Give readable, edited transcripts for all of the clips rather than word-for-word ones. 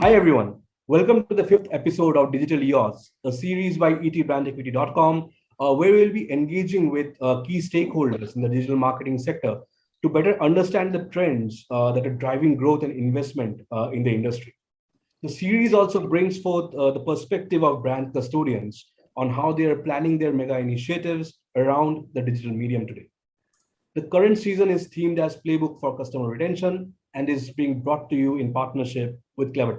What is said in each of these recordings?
Hi everyone. Welcome to the fifth episode of Digital Yours, a series by etbrandequity.com, where we'll be engaging with key stakeholders in the digital marketing sector to better understand the trends that are driving growth and investment in the industry. The series also brings forth the perspective of brand custodians on how they are planning their mega initiatives around the digital medium today. The current season is themed as Playbook for Customer Retention and is being brought to you in partnership with Clever.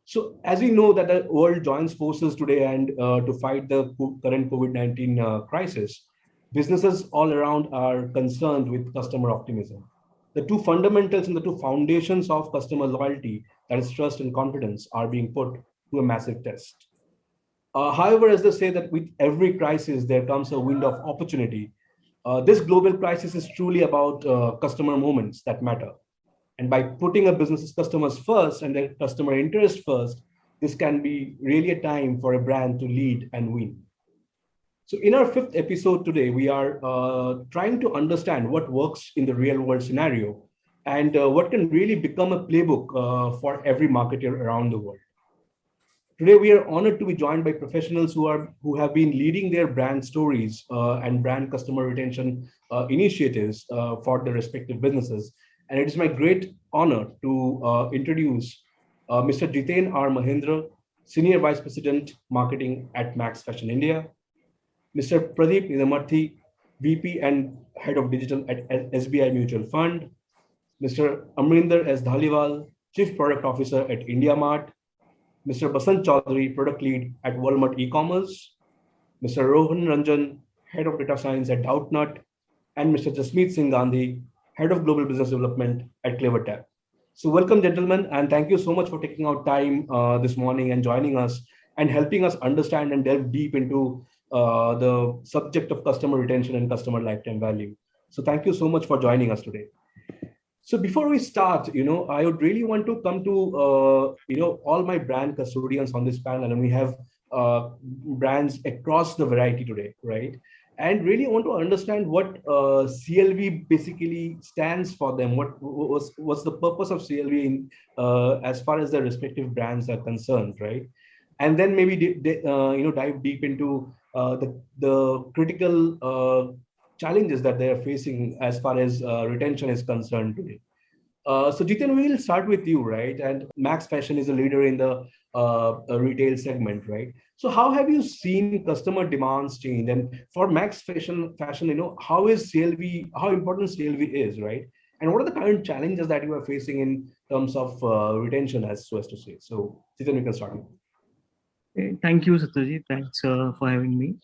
So, as we know that the world joins forces today and to fight the current COVID-19 crisis, businesses all around are concerned with customer optimism. The two fundamentals and the two foundations of customer loyalty, that is trust and confidence, are being put to a massive test. However, as they say that with every crisis, there comes a window of opportunity. This global crisis is truly about customer moments that matter. And by putting a business's customers first and their customer interest first, this can be really a time for a brand to lead and win. So in our fifth episode today, we are trying to understand what works in the real world scenario and what can really become a playbook for every marketer around the world. Today, we are honored to be joined by professionals who have been leading their brand stories and brand customer retention initiatives for their respective businesses. And it is my great honor to introduce Mr. Jiten R. Mahindra, Senior Vice President Marketing at Max Fashion India, Mr. Pradeep Nidamarthi, VP and Head of Digital at SBI Mutual Fund, Mr. Amrinder S. Dhaliwal, Chief Product Officer at IndiaMart, Mr. Basant Chaudhary, Product Lead at Walmart E-commerce, Mr. Rohan Ranjan, Head of Data Science at Doubtnut, and Mr. Jasmeet Singh Gandhi, Head of Global Business Development at Clever. So welcome, gentlemen, and thank you so much for taking out time this morning and joining us and helping us understand and delve deep into the subject of customer retention and customer lifetime value. So thank you so much for joining us today. So before we start, I would really want to come to, all my brand custodians on this panel, and we have brands across the variety today, right? And really want to understand what CLV basically stands for them. What's the purpose of CLV in, as far as their respective brands are concerned, right? And then maybe dive deep into the critical challenges that they are facing as far as retention is concerned today. So Jiten, we will start with you, right? And Max Fashion is a leader in the retail segment, right? So how have you seen customer demands change? And for Max Fashion, how is CLV, how important CLV is, right? And what are the current challenges that you are facing in terms of retention, as so as to say? So Jiten, we can start. Thank you, Satyajit. Thanks for having me.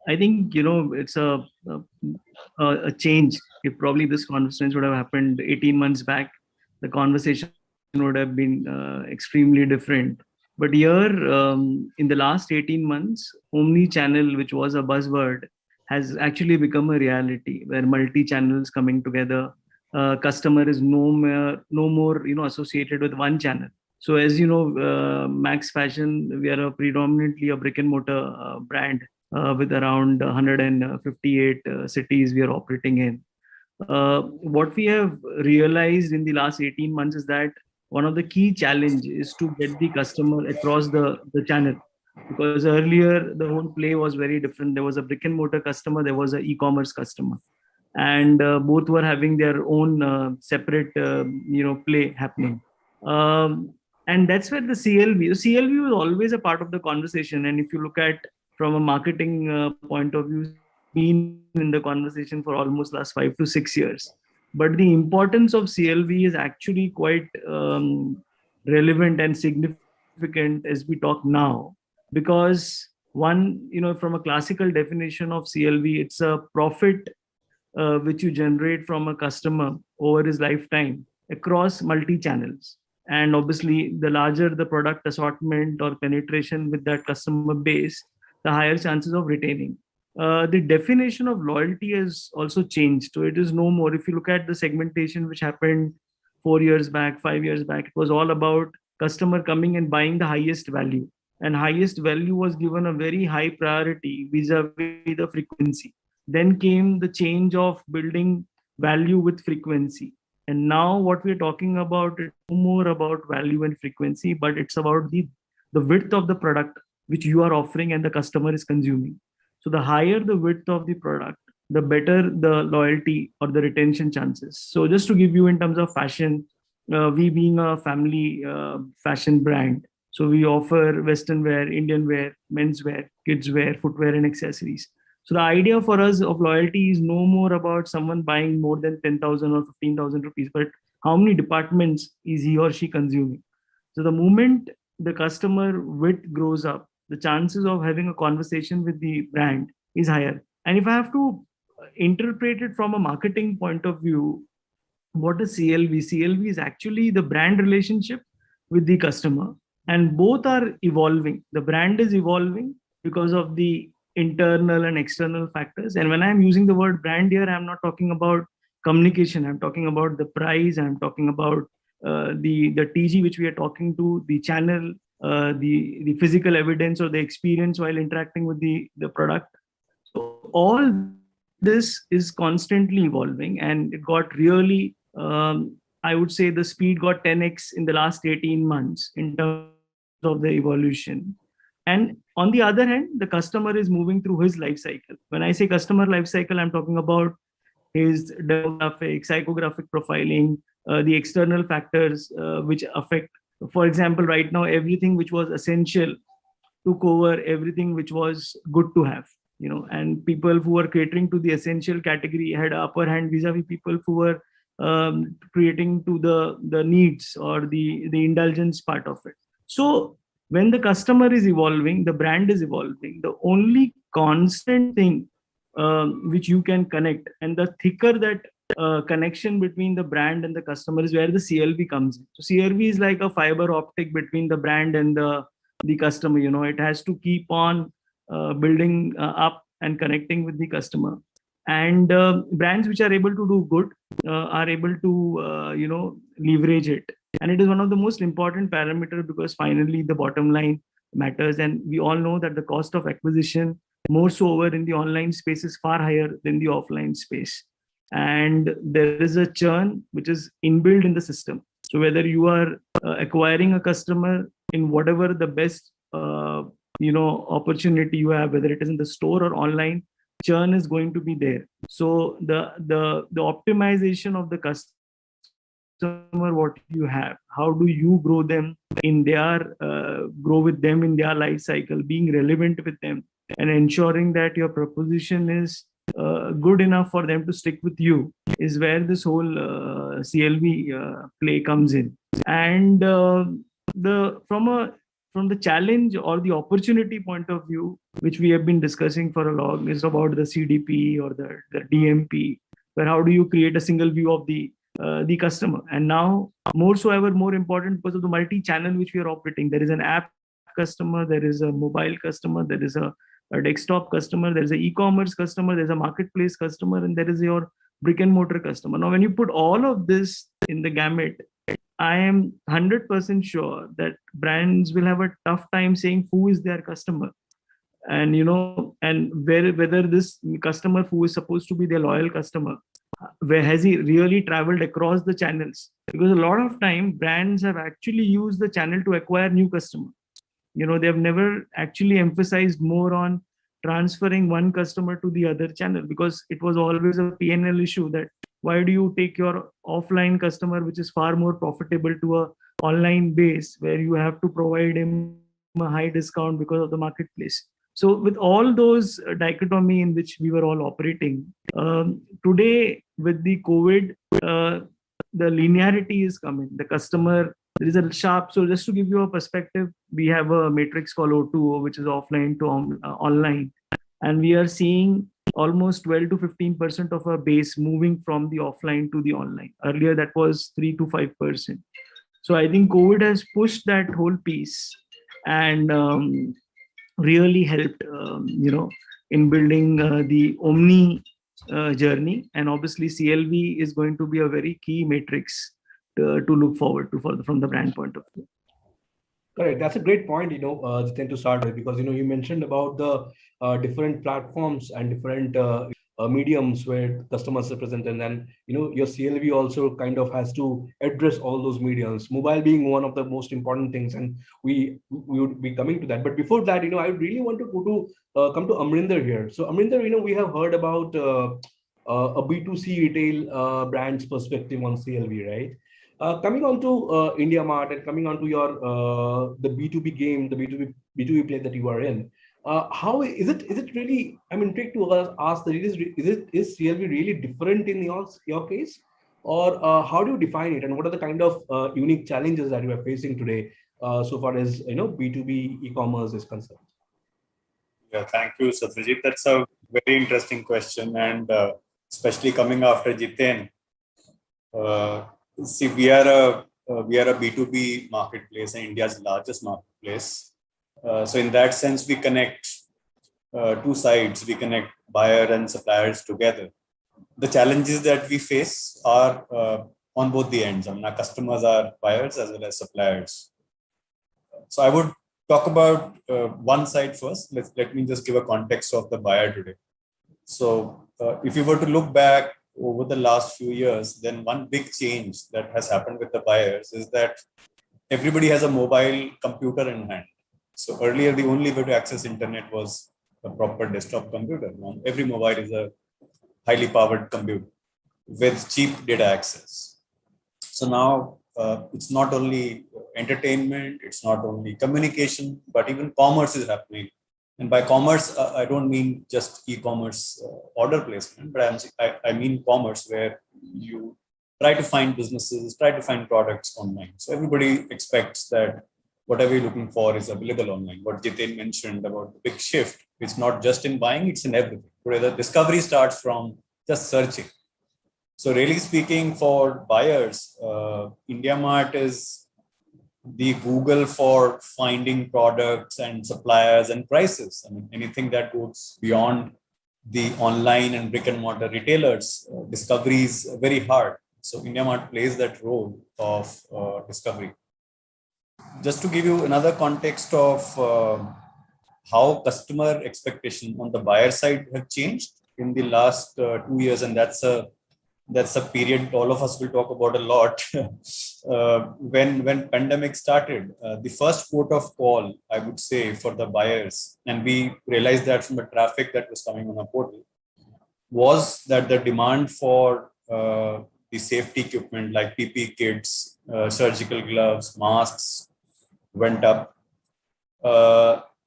I think, it's a change. If probably this conversation would have happened 18 months back, the conversation would have been extremely different. But here, in the last 18 months, omni-channel, which was a buzzword, has actually become a reality where multi-channels coming together. Customer is no more, associated with one channel. So as you know, Max Fashion, we are predominantly a brick and mortar brand with around 158 cities we are operating in. What we have realized in the last 18 months is that one of the key challenges is to get the customer across the channel. Because earlier, the whole play was very different. There was a brick and mortar customer, there was an e-commerce customer. And both were having their own separate, play happening. And that's where the CLV was always a part of the conversation. And if you look at from a marketing point of view, been in the conversation for almost last 5 to 6 years. But the importance of CLV is actually quite relevant and significant as we talk now, because one, from a classical definition of CLV, it's a profit which you generate from a customer over his lifetime across multi-channels. And obviously, the larger the product assortment or penetration with that customer base, the higher chances of retaining. The definition of loyalty has also changed. So it is no more, if you look at the segmentation which happened 4 years back, 5 years back, it was all about customer coming and buying the highest value. And highest value was given a very high priority vis-a-vis the frequency. Then came the change of building value with frequency. And now what we're talking about, it's no more about value and frequency, but it's about the width of the product which you are offering and the customer is consuming. So the higher the width of the product, the better the loyalty or the retention chances. So just to give you in terms of fashion, we being a family fashion brand, so we offer Western wear, Indian wear, men's wear, kids wear, footwear, and accessories. So the idea for us of loyalty is no more about someone buying more than 10,000 or 15,000 rupees, but how many departments is he or she consuming. So the moment the customer width grows up, the chances of having a conversation with the brand is higher. And if I have to interpret it from a marketing point of view, what is CLV? CLV is actually the brand relationship with the customer, and both are evolving. The brand is evolving because of the internal and external factors. And when I'm using the word brand here, I'm not talking about communication. I'm talking about the price. I'm talking about the TG which we are talking to, the channel, the physical evidence or the experience while interacting with the product. So all this is constantly evolving, and it got really, I would say the speed got 10x in the last 18 months in terms of the evolution. And on the other hand, the customer is moving through his life cycle. When I say customer life cycle, I'm talking about his demographic, psychographic profiling, the external factors which affect. For example, right now, everything which was essential took over everything which was good to have, and people who were catering to the essential category had upper hand vis-a-vis people who were creating to the needs or the indulgence part of it. So when the customer is evolving, the brand is evolving, the only constant thing which you can connect, and the thicker that connection between the brand and the customer is where the CLV comes in. So CLV is like a fiber optic between the brand and the customer. It has to keep on building up and connecting with the customer. And brands which are able to do good are able to leverage it. And it is one of the most important parameter, because finally the bottom line matters, and we all know that the cost of acquisition, more so over in the online space, is far higher than the offline space. And there is a churn which is inbuilt in the system. So whether you are acquiring a customer in whatever the best opportunity you have, whether it is in the store or online, churn is going to be there. So the optimization of the customer, what you have, how do you grow them in their grow with them in their life cycle, being relevant with them, and ensuring that your proposition is good enough for them to stick with you, is where this whole CLV play comes in. And the from the challenge or the opportunity point of view, which we have been discussing for a long, is about the CDP or the DMP, where how do you create a single view of the customer. And now more so ever more important because of the multi-channel which we are operating. There is an app customer, there is a mobile customer, there is a desktop customer, there is an e-commerce customer, there's a marketplace customer, and there is your brick and mortar customer. Now when you put all of this in the gamut, I am 100% sure that brands will have a tough time saying who is their customer, and and whether this customer who is supposed to be their loyal customer, where has he really traveled across the channels. Because a lot of time brands have actually used the channel to acquire new customer. They have never actually emphasized more on transferring one customer to the other channel, because it was always a PNL issue, that why do you take your offline customer, which is far more profitable, to a online base where you have to provide him a high discount because of the marketplace. So with all those dichotomy in which we were all operating, today with the COVID, the linearity is coming. The customer, there is a sharp. So just to give you a perspective, we have a matrix called O2O, which is offline to online, and we are seeing almost 12 to 15% of our base moving from the offline to the online. Earlier, that was 3 to 5%. So I think COVID has pushed that whole piece, and really helped, in building the omni journey. And obviously, CLV is going to be a very key matrix to look forward to from the brand point of view. Correct. That's a great point, Jiten, to start with, because, you mentioned about the different platforms and different mediums where customers are present, and then your CLV also kind of has to address all those mediums, mobile being one of the most important things, and we would be coming to that. But before that, I really want to go to come to Amrinder here. So Amrinder, we have heard about a B2C retail brand's perspective on CLV, right? Coming on to India Mart and coming on to your the B2B game, the B2B play that you are in, how is it? Is it really? I'm intrigued to ask that is CLV really different in your case, or how do you define it, and what are the kind of unique challenges that you are facing today, so far as B2B e-commerce is concerned? Yeah, thank you, Satyajit. That's a very interesting question, and especially coming after Jiten. See, we are a B2B marketplace and India's largest marketplace. So in that sense, we connect two sides. We connect buyer and suppliers together. The challenges that we face are on both the ends. I mean, our customers are buyers as well as suppliers. So I would talk about one side first. Let me just give a context of the buyer today. So if you were to look back over the last few years, then one big change that has happened with the buyers is that everybody has a mobile computer in hand. So earlier, the only way to access internet was a proper desktop computer. Now, every mobile is a highly powered computer with cheap data access. So now it's not only entertainment, it's not only communication, but even commerce is happening. And by commerce, I don't mean just e-commerce order placement, but I mean commerce where you try to find businesses, try to find products online. So everybody expects that whatever you're looking for is available online. What Jiten mentioned about the big shift, it's not just in buying, it's in everything. Today, the discovery starts from just searching. So really speaking, for buyers, India Mart is the Google for finding products and suppliers and prices. I mean, anything that goes beyond the online and brick and mortar retailers, discovery is very hard. So India Mart plays that role of discovery. Just to give you another context of how customer expectation on the buyer side have changed in the last 2 years, and that's a period all of us will talk about a lot. When pandemic started, the first port of call, I would say, for the buyers, and we realized that from the traffic that was coming on our portal, was that the demand for the safety equipment like PPE kits, surgical gloves, masks went up.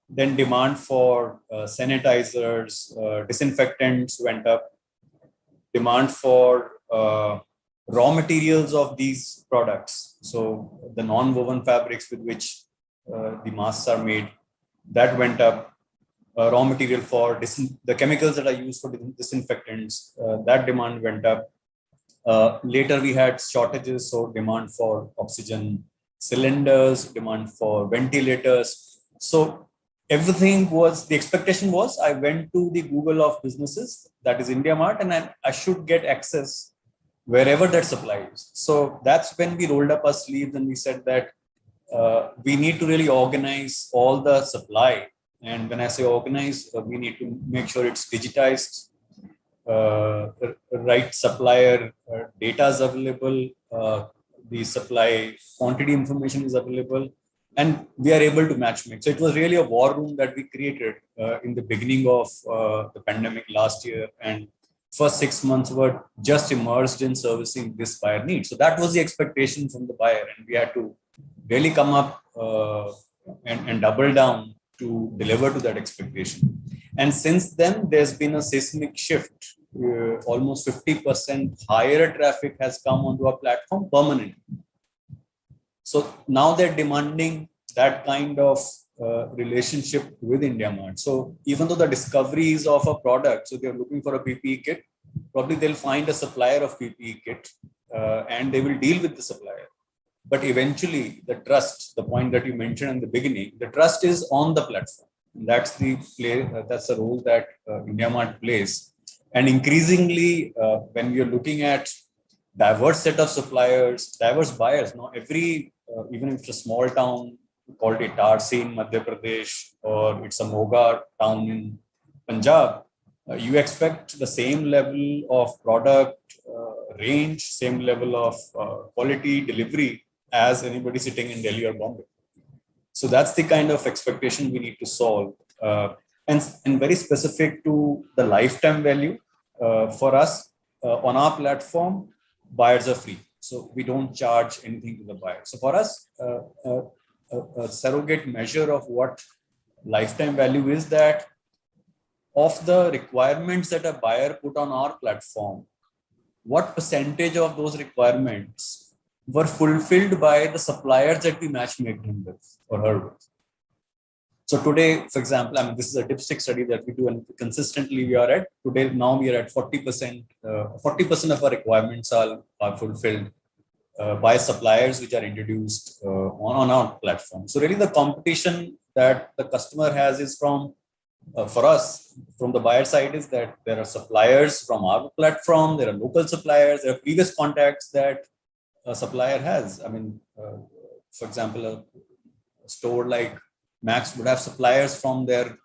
Then demand for sanitizers, disinfectants went up. Demand for raw materials of these products, so the non-woven fabrics with which the masks are made, that went up. Raw material for the chemicals that are used for disinfectants, that demand went up. Later we had shortages, so demand for oxygen cylinders, demand for ventilators. So everything was, the expectation was, I went to the Google of businesses, that is India Mart, and I should get access wherever that supply is. So that's when we rolled up our sleeves and we said that we need to really organize all the supply. And when I say organize, we need to make sure it's digitized, right supplier data is available, the supply quantity information is available, and we are able to match make. So it was really a war room that we created in the beginning of the pandemic last year. And first 6 months were just immersed in servicing this buyer need. So that was the expectation from the buyer. And we had to really come up and double down to deliver to that expectation. And since then, there's been a seismic shift. Almost 50% higher traffic has come onto our platform permanently. So now they're demanding that kind of relationship with India Mart. So even though the discovery is of a product, so they're looking for a PPE kit, probably they'll find a supplier of PPE kit and they will deal with the supplier. But eventually the trust, the point that you mentioned in the beginning, the trust is on the platform. And that's the role that India Mart plays. And increasingly, when we are looking at diverse set of suppliers, diverse buyers, now every, even if it's a small town called Itarsi in Madhya Pradesh, or it's a Moga town in Punjab, You expect the same level of product range, same level of quality delivery as anybody sitting in Delhi or Bombay. So that's the kind of expectation we need to solve. And very specific to the lifetime value for us on our platform, buyers are free. So we don't charge anything to the buyer. So for us, a surrogate measure of what lifetime value is that of the requirements that a buyer put on our platform, what percentage of those requirements were fulfilled by the suppliers that we matchmake him with or her with. So today, for example, I mean, this is a dipstick study that we do, and consistently we are at today. Now we are at 40%. 40% of our requirements are fulfilled by suppliers which are introduced on our platform. So really, the competition that the customer has is from for us, from the buyer side, is that there are suppliers from our platform, there are local suppliers, there are previous contacts that a supplier has. I mean, for example, a store like Max would have suppliers from their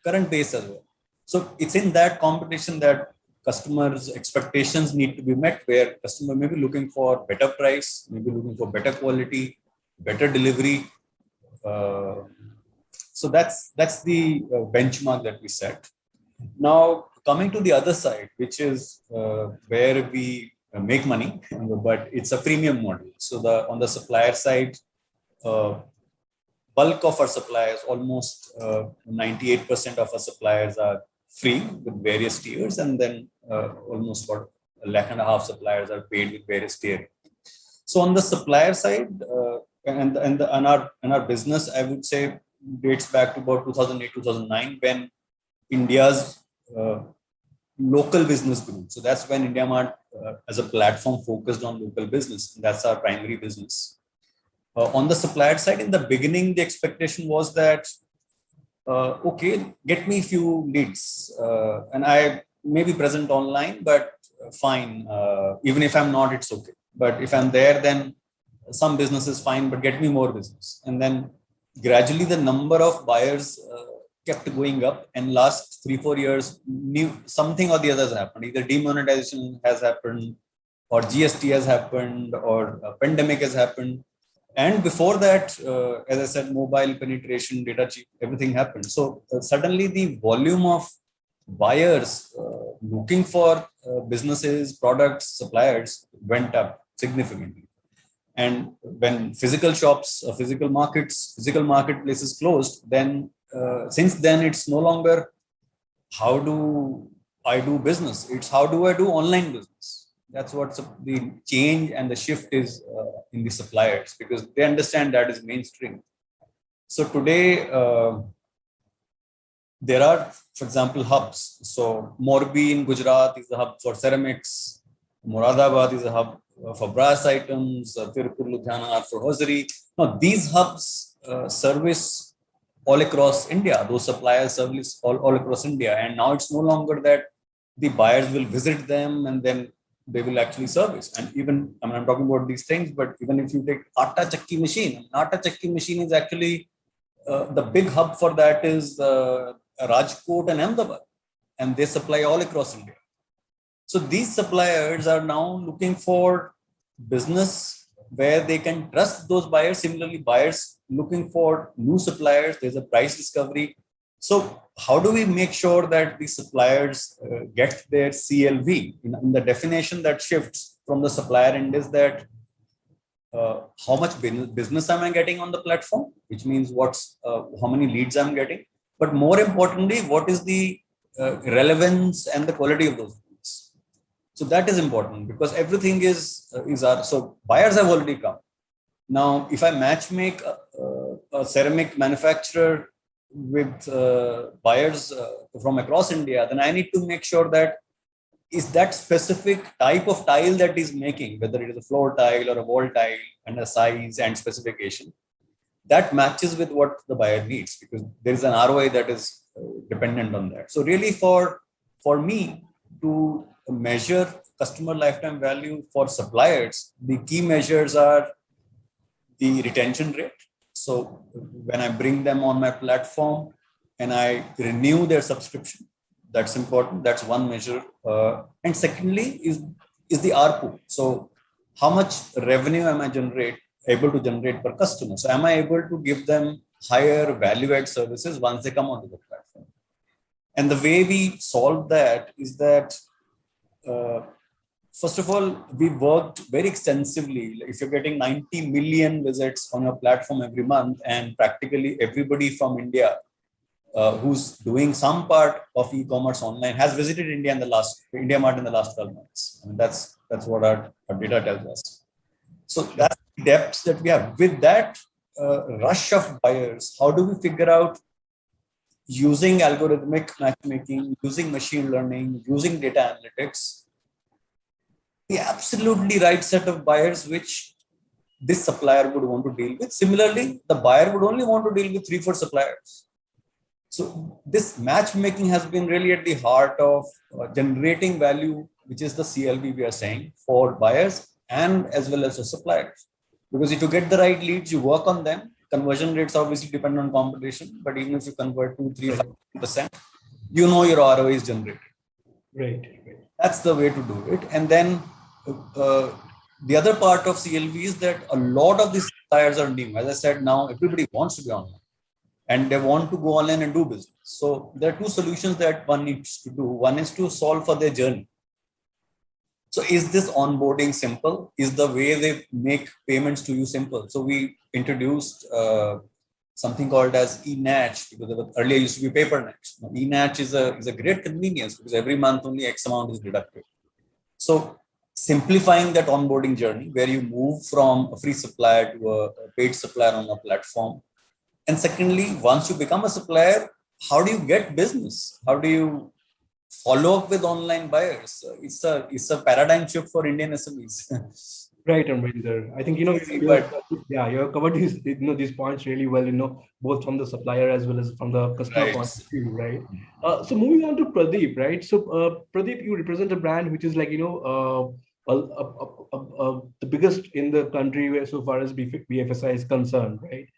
current base as well. So it's in that competition that customers' expectations need to be met, where customer may be looking for better price, maybe looking for better quality, better delivery. So that's the benchmark that we set. Now, coming to the other side, which is where we make money, but it's a freemium model. So on the supplier side, bulk of our suppliers, almost 98% of our suppliers are free with various tiers, and then almost about 1.5 lakh suppliers are paid with various tiers. So on the supplier side, and our business, I would say, dates back to about 2008, 2009, when India's local business grew. So that's when IndiaMart as a platform focused on local business. That's our primary business. On the supplier side, in the beginning, the expectation was that, okay, get me a few leads. And I may be present online, but fine. Even if I'm not, it's okay. But if I'm there, then some business is fine, but get me more business. And then gradually the number of buyers kept going up, and last 3-4 years, something or the other has happened. Either demonetization has happened, or GST has happened, or a pandemic has happened. And before that, as I said, mobile penetration, data cheap, everything happened. So suddenly the volume of buyers looking for businesses, products, suppliers went up significantly. And when physical shops, physical marketplaces closed, then since then it's no longer how do I do business, it's how do I do online business. That's what the change and the shift is in the suppliers, because they understand that is mainstream. So today there are, for example, hubs. So Morbi in Gujarat is the hub for ceramics. Moradabad is a hub for brass items. Tirupur, Ludhiana are for hosiery. Now these hubs service all across India. Those suppliers service all across India. And now it's no longer that the buyers will visit them and then they will actually service. And even, I mean, I'm talking about these things, but even if you take Atta Chakki machine, Atta Chakki machine is actually, the big hub for that is Rajkot and Ahmedabad. And they supply all across India. So these suppliers are now looking for business where they can trust those buyers. Similarly, buyers looking for new suppliers, there's a price discovery. So how do we make sure that the suppliers get their CLV? In the definition that shifts from the supplier end is that how much business am I getting on the platform, which means how many leads I'm getting. But more importantly, what is the relevance and the quality of those leads? So that is important, because everything is so buyers have already come. Now, if I matchmake a ceramic manufacturer with buyers from across India, then I need to make sure that is that specific type of tile that he's making, whether it is a floor tile or a wall tile, and a size and specification, that matches with what the buyer needs, because there is an ROI that is dependent on that. So really for me to measure customer lifetime value for suppliers, the key measures are the retention rate. So when I bring them on my platform and I renew their subscription, That's important. That's one measure. And secondly is the ARPU. So how much revenue am I able to generate per customer? So am I able to give them higher value-add services once they come onto the platform? And the way we solve that is that, first of all, we worked very extensively. If you're getting 90 million visits on your platform every month, and practically everybody from India who's doing some part of e-commerce online has visited India Mart in the last 12 months. I mean, that's what our data tells us. So that's the depth that we have. With that rush of buyers, how do we figure out, using algorithmic matchmaking, using machine learning, using data analytics, the absolutely right set of buyers which this supplier would want to deal with. Similarly, the buyer would only want to deal with 3-4 suppliers. So this matchmaking has been really at the heart of generating value, which is the CLV we are saying, for buyers and as well as the suppliers. Because if you get the right leads, you work on them. Conversion rates obviously depend on competition, but even if you convert 2, 3, 5%, you know your ROI is generated. Right. That's the way to do it. And then the other part of CLV is that a lot of these suppliers are new. As I said, now everybody wants to be online and they want to go online and do business. So there are two solutions that one needs to do. One is to solve for their journey. So is this onboarding simple? Is the way they make payments to you simple? So we introduced something called as eNACH, because earlier used to be paper NACH. Now, eNACH is a great convenience because every month only X amount is deducted. So simplifying that onboarding journey where you move from a free supplier to a paid supplier on a platform. And secondly, once you become a supplier, how do you get business? How do you follow up with online buyers? It's a paradigm shift for Indian SMEs. Right, Amrinder. I think you have covered these points really well. Both from the supplier as well as from the customer point of view, right? So moving on to Pradeep, right? So Pradeep, you represent a brand which is like the biggest in the country where so far as BFSI is concerned, right?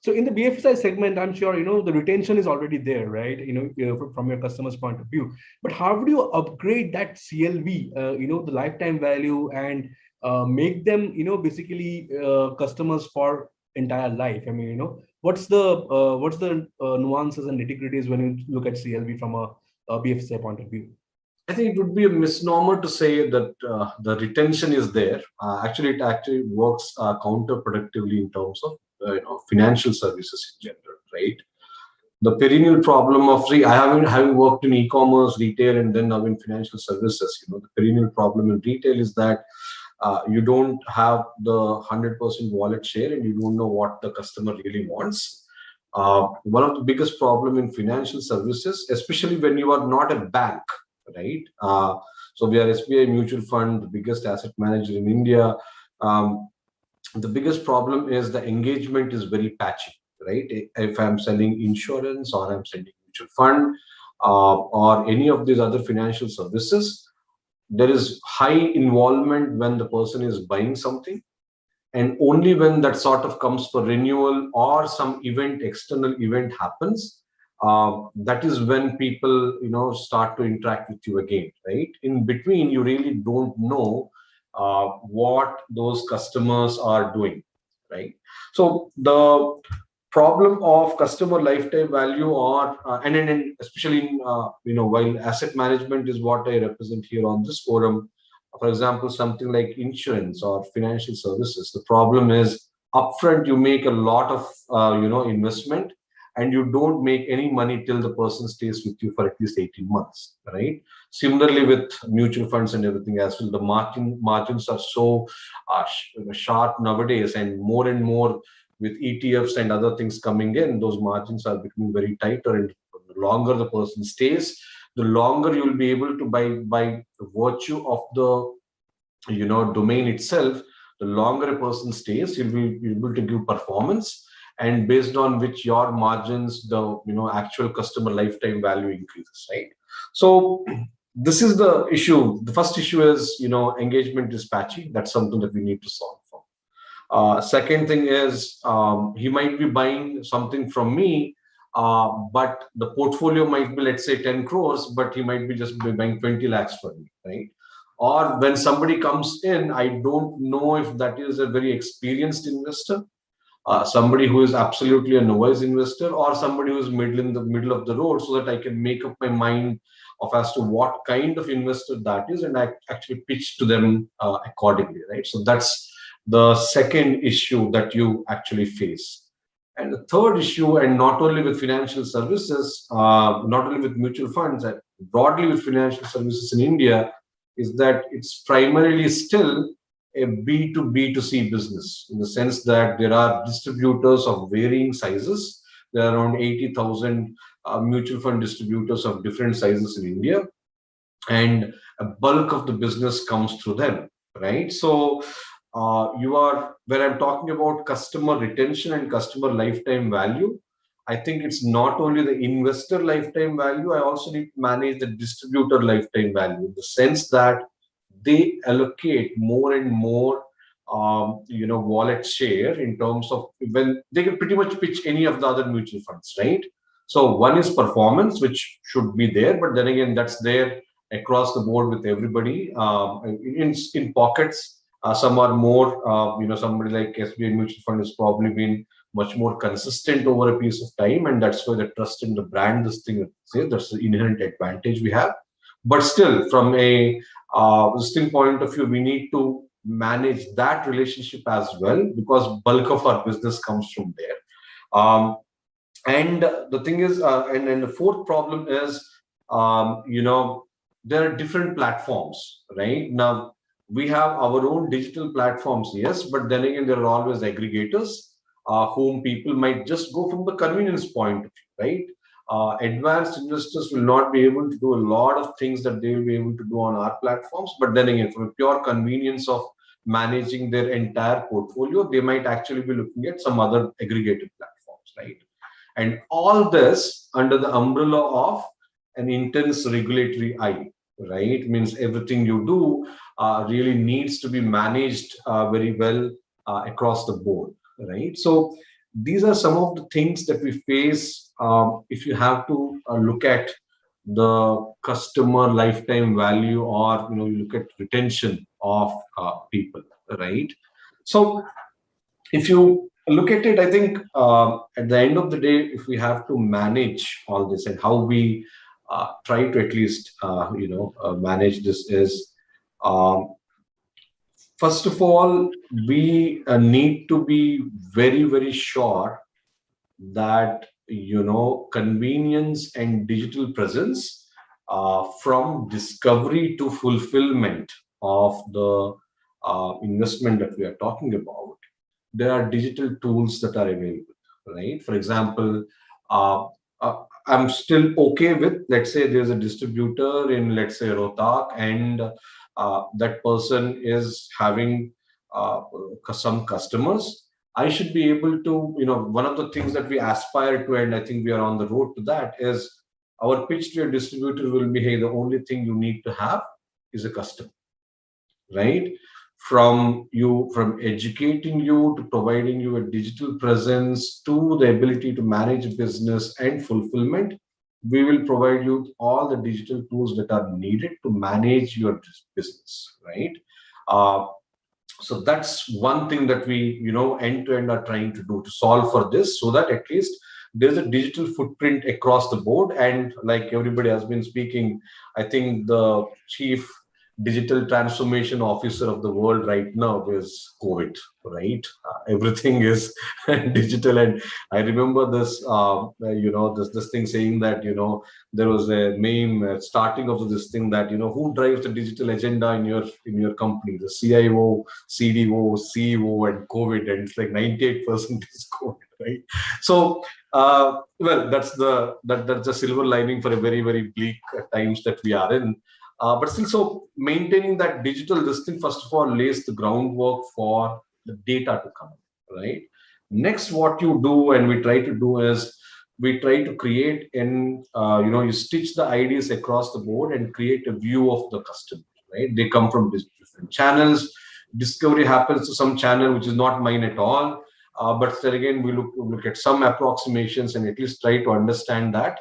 So in the BFSI segment, I'm sure the retention is already there, right? From your customer's point of view. But how would you upgrade that CLV? The lifetime value, and make them basically customers for entire life. I mean, what's the nuances and nitty-gritties when you look at CLV from a BFSI point of view? I think it would be a misnomer to say that the retention is there. Actually, it actually works counterproductively in terms of financial services in general, right? The perennial problem of having worked in e-commerce, retail, and then now in financial services, the perennial problem in retail is that you don't have the 100% wallet share, and you don't know what the customer really wants. One of the biggest problem in financial services, especially when you are not a bank, right? So we are SBI Mutual Fund, the biggest asset manager in India. The biggest problem is the engagement is very patchy, right? If I'm selling insurance or I'm selling mutual fund or any of these other financial services, there is high involvement when the person is buying something, and only when that sort of comes for renewal or some external event happens, that is when people start to interact with you again, right? In between, you really don't know what those customers are doing, right? So the problem of customer lifetime value, or and especially in while asset management is what I represent here on this forum, for example, something like insurance or financial services, the problem is upfront you make a lot of investment, and you don't make any money till the person stays with you for at least 18 months, right? Similarly with mutual funds and everything as well, the margins are so sharp nowadays, and more with ETFs and other things coming in, those margins are becoming very tighter, and the longer the person stays, the longer you'll be able to, by virtue of the domain itself, the longer a person stays, you'll be able to give performance, and based on which your margins, the actual customer lifetime value increases, right? So this is the issue. The first issue is engagement is patchy. That's something that we need to solve for. Second thing is he might be buying something from me but the portfolio might be, let's say, 10 crores, but he might be just buying 20 lakhs for me, right? Or when somebody comes in, I don't know if that is a very experienced investor, somebody who is absolutely a novice investor, or somebody who is in the middle of the road, so that I can make up my mind of as to what kind of investor that is, and I actually pitch to them accordingly, right? So that's the second issue that you actually face. And the third issue, and not only with financial services, not only with mutual funds, and broadly with financial services in India, is that it's primarily still a B2B2C business, in the sense that there are distributors of varying sizes. There are around 80,000 mutual fund distributors of different sizes in India, and a bulk of the business comes through them, right? So when I'm talking about customer retention and customer lifetime value, I think it's not only the investor lifetime value, I also need to manage the distributor lifetime value, in the sense that they allocate more and more wallet share, in terms of when they can pretty much pitch any of the other mutual funds, right? So one is performance, which should be there, but then again, that's there across the board with everybody. In pockets, some are more, somebody like SBI Mutual Fund has probably been much more consistent over a piece of time, and that's why the trust in the brand, this thing, that's the inherent advantage we have. But still, from a listing point of view, we need to manage that relationship as well, because bulk of our business comes from there. And the thing is, and the fourth problem is, there are different platforms, right? Now, we have our own digital platforms, yes, but then again, there are always aggregators whom people might just go from the convenience point of view, right? Advanced investors will not be able to do a lot of things that they will be able to do on our platforms, but then again, from a pure convenience of managing their entire portfolio, they might actually be looking at some other aggregated platforms, right? And all this under the umbrella of an intense regulatory eye, right? Means everything you do really needs to be managed very well across the board, right? So these are some of the things that we face if you have to look at the customer lifetime value, or you look at retention of people, right? So if you look at it, I think at the end of the day, if we have to manage all this, and how we try to at least manage this is, first of all, we need to be very, very sure that convenience and digital presence, from discovery to fulfillment of the investment that we are talking about, there are digital tools that are available, right? For example, I'm still okay with, let's say there's a distributor in, let's say, Rohtak, and that person is having some customers. I should be able to, one of the things that we aspire to, and I think we are on the road to that, is our pitch to a distributor will be, hey, the only thing you need to have is a customer, right? From educating you, to providing you a digital presence, to the ability to manage business and fulfillment, we will provide you all the digital tools that are needed to manage your business, right? So that's one thing that we, end to end are trying to do to solve for this, so that at least there's a digital footprint across the board. And like everybody has been speaking, I think the chief digital transformation officer of the world right now is COVID, right? Everything is digital. And I remember this, this thing saying that, there was a meme starting of this thing that, who drives the digital agenda in your company? The CIO, CDO, CEO, and COVID, and it's like 98% is COVID, right? So, well, that's the silver lining for a very, very bleak times that we are in. But still, so maintaining that digital listing, first of all, lays the groundwork for the data to come, right? Next, what you do, and we try to do, is we try to create you stitch the ideas across the board and create a view of the customer, right? They come from different channels. Discovery happens to some channel which is not mine at all. But then again, we look at some approximations and at least try to understand that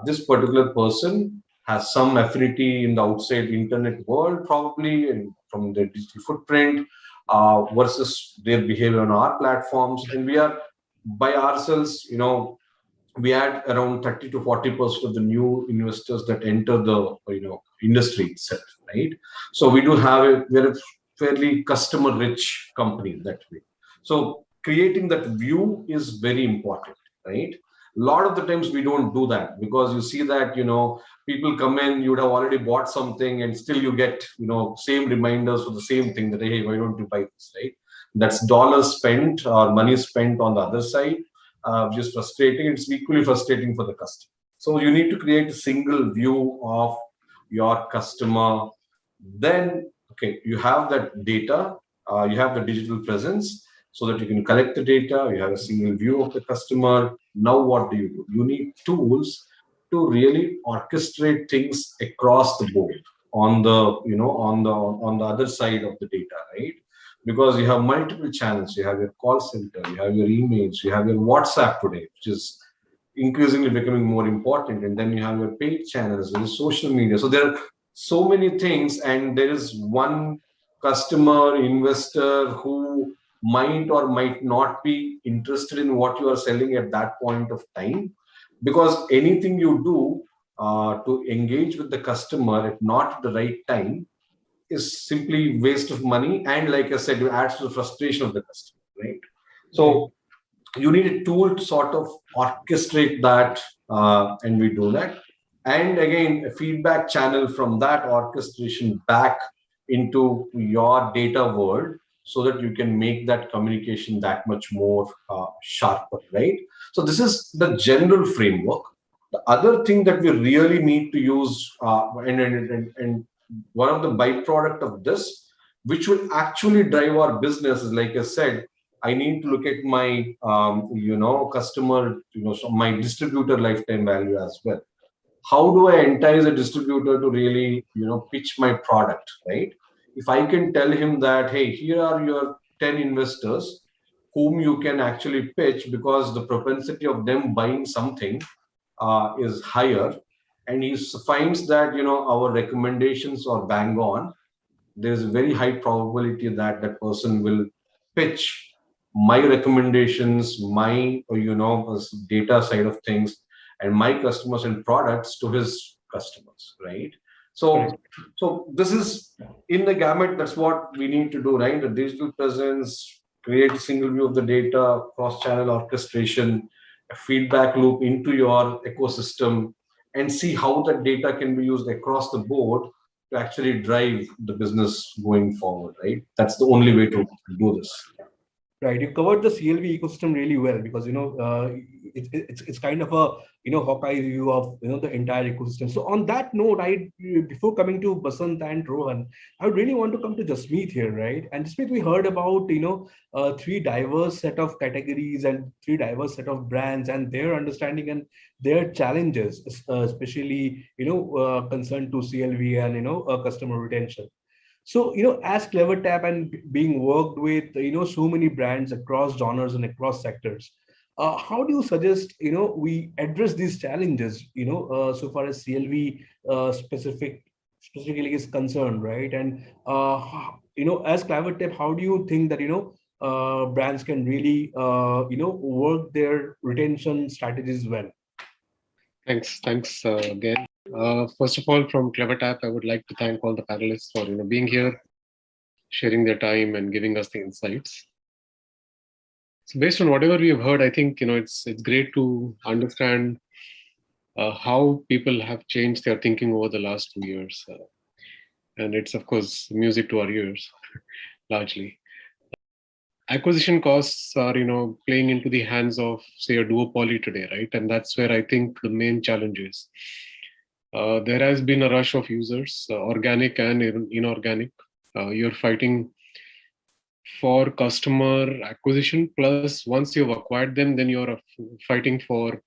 this particular person has some affinity in the outside internet world, probably, and from their digital footprint versus their behavior on our platforms. And we are by ourselves, we add around 30 to 40% of the new investors that enter the industry itself, right? So we're a fairly customer rich company that way. So creating that view is very important, right? A lot of the times we don't do that because you see that people come in, you would have already bought something and still you get same reminders for the same thing that, hey, why don't you buy this, right? That's dollars spent or money spent on the other side, which is frustrating. It's equally frustrating for the customer. So you need to create a single view of your customer. Then, okay, you have that data, you have the digital presence so that you can collect the data, you have a single view of the customer. Now what do? You need tools to really orchestrate things across the board on the, on the other side of the data, right? Because you have multiple channels. You have your call center, you have your emails, you have your WhatsApp today, which is increasingly becoming more important. And then you have your paid channels, there is social media. So there are so many things, and there is one customer, investor who might or might not be interested in what you are selling at that point of time. Because anything you do to engage with the customer at not the right time is simply waste of money, and like I said, it adds to the frustration of the customer, right? So you need a tool to sort of orchestrate that, and we do that. And again, a feedback channel from that orchestration back into your data world so that you can make that communication that much more sharper, right? So this is the general framework. The other thing that we really need to use, and one of the byproduct of this, which will actually drive our business, is like I said, I need to look at my customer, so my distributor lifetime value as well. How do I entice a distributor to really pitch my product, right? If I can tell him that, hey, here are your 10 investors whom you can actually pitch because the propensity of them buying something is higher, and he finds that our recommendations are bang on, there's a very high probability that that person will pitch my recommendations, my data side of things, and my customers and products to his customers, right? So this is in the gamut. That's what we need to do, right? The digital presence, create a single view of the data, cross-channel orchestration, a feedback loop into your ecosystem, and see how that data can be used across the board to actually drive the business going forward, right? That's the only way to do this. Right, you covered the CLV ecosystem really well because it's kind of a Hawkeye view of the entire ecosystem. So on that note, before coming to Basant and Rohan, I would really want to come to Jasmeet here, right? And Jasmeet, we heard about three diverse set of categories and three diverse set of brands and their understanding and their challenges, especially concerned to CLV and customer retention. So, as CleverTap and being worked with, so many brands across genres and across sectors, how do you suggest, we address these challenges, so far as CLV specifically is concerned, right? And, as CleverTap, how do you think that, brands can really, work their retention strategies well? Thanks again. First of all, from CleverTap, I would like to thank all the panelists for being here, sharing their time, and giving us the insights. So, based on whatever we have heard, I think it's great to understand how people have changed their thinking over the last 2 years, and it's of course music to our ears, largely. Acquisition costs are playing into the hands of, say, a duopoly today, right? And that's where I think the main challenge is. There has been a rush of users, organic and inorganic. You're fighting for customer acquisition, plus once you've acquired them, then you're fighting for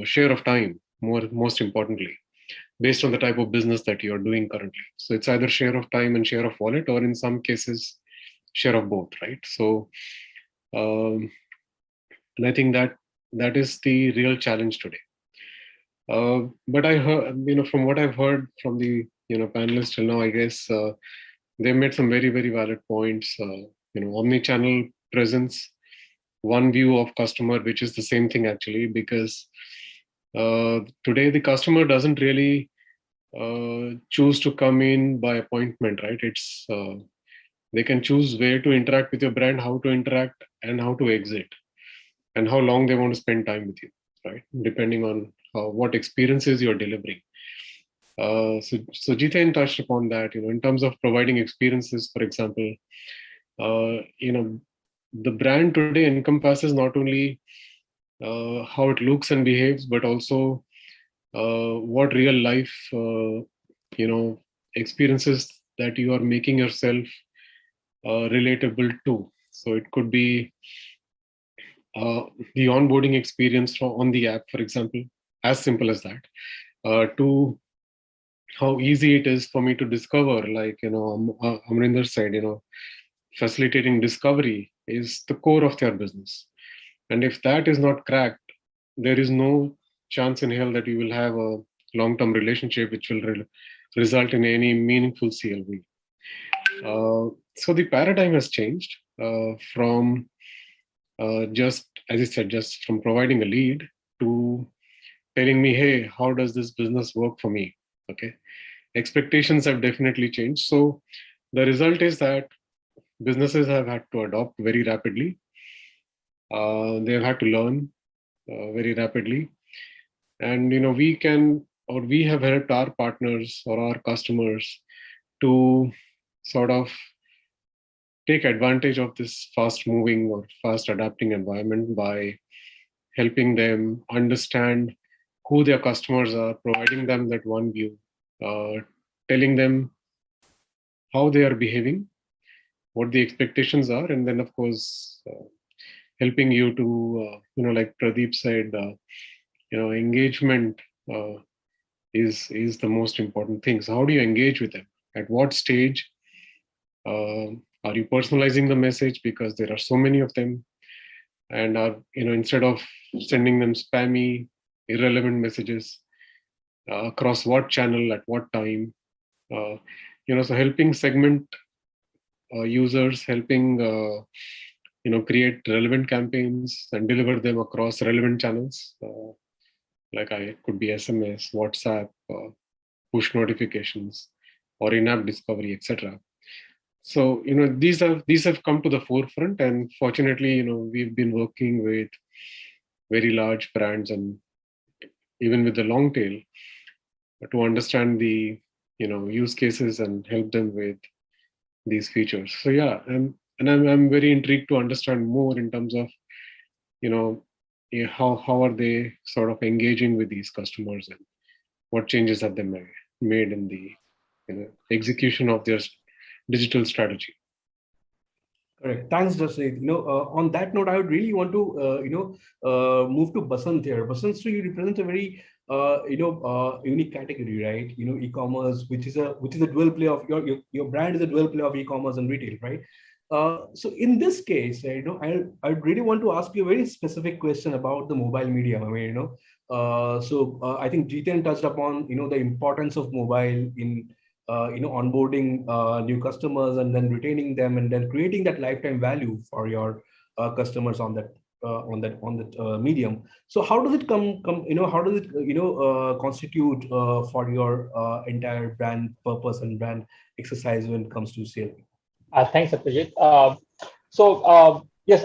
share of time, most importantly, based on the type of business that you're doing currently. So it's either share of time and share of wallet, or in some cases, share of both, right? So And I think that is the real challenge today. But I heard, from what I've heard from the panelists till now, I guess they made some very, very valid points. Omni-channel presence, one view of customer, which is the same thing actually, because today the customer doesn't really choose to come in by appointment, right? It's they can choose where to interact with your brand, how to interact, and how to exit, and how long they want to spend time with you, right? Depending on what experiences you're delivering. So Jiten touched upon that, in terms of providing experiences, for example, the brand today encompasses not only how it looks and behaves, but also what real life, experiences that you are making yourself relatable to. So it could be the onboarding experience on the app, for example, as simple as that, to how easy it is for me to discover, like, Amrinder said, facilitating discovery is the core of their business. And if that is not cracked, there is no chance in hell that you will have a long-term relationship which will result in any meaningful CLV. So the paradigm has changed from just, as I said, just from providing a lead to telling me, hey, how does this business work for me? Okay. Expectations have definitely changed. So the result is that businesses have had to adopt very rapidly. They have had to learn very rapidly. And, we have helped our partners or our customers to sort of take advantage of this fast moving or fast adapting environment by helping them understand who their customers are, providing them that one view, telling them how they are behaving, what the expectations are, and then of course helping you to, like Pradeep said, engagement is the most important thing. So how do you engage with them? At what stage? Are you personalizing the message, because there are so many of them, and are, instead of sending them spammy, irrelevant messages, across what channel at what time? So helping segment users, helping create relevant campaigns and deliver them across relevant channels. Like it could be SMS, WhatsApp, push notifications, or in-app discovery, etc. So these have come to the forefront, and fortunately, we've been working with very large brands and even with the long tail to understand the use cases and help them with these features. So yeah, and I'm very intrigued to understand more in terms of how are they sort of engaging with these customers, and what changes have they made in the execution of their digital strategy. Correct. Thanks, Jaspreet. On that note, I would really want to, move to Basant here. Basant, so you represent a very, unique category, right? E-commerce, which is a dual play of your brand is a dual play of e-commerce and retail, right? So in this case, I really want to ask you a very specific question about the mobile medium. I mean, I think Jiten touched upon, the importance of mobile in onboarding new customers and then retaining them and then creating that lifetime value for your customers on that medium. So how does it how does it constitute for your entire brand purpose and brand exercise when it comes to sales? Thanks, Satyajit. Yes,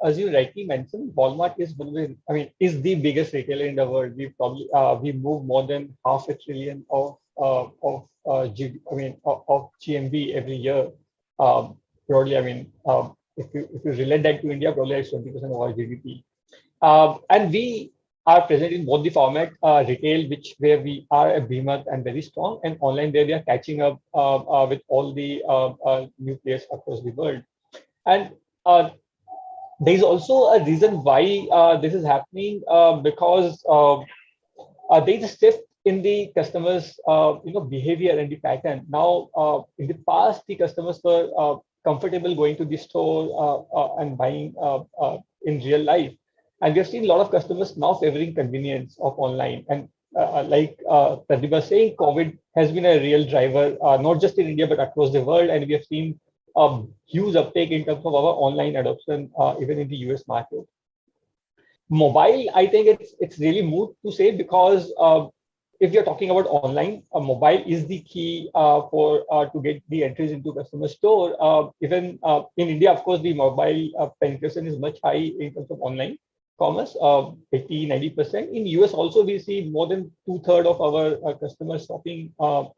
as you rightly mentioned, Walmart is the biggest retailer in the world. We move more than $500 billion of GMV every year. Broadly, if you relate that to India, probably it's 20% of our GDP. And we are present in both the format, retail, where we are a behemoth and very strong, and online where we are catching up with all the new players across the world. And there is also a reason why this is happening, because there is a shift in the customers' behavior and the pattern. Now, in the past, the customers were comfortable going to the store and buying in real life. And we've seen a lot of customers now favoring convenience of online. And like Pradeep was saying, COVID has been a real driver, not just in India, but across the world. And we have seen a huge uptake in terms of our online adoption, even in the US market. Mobile, I think it's really moot to say, because if you're talking about online, mobile is the key for to get the entries into customer store. Even in India, of course, the mobile penetration is much high in terms of online commerce, 80-90%. In US also, we see more than 2/3 of our customers shopping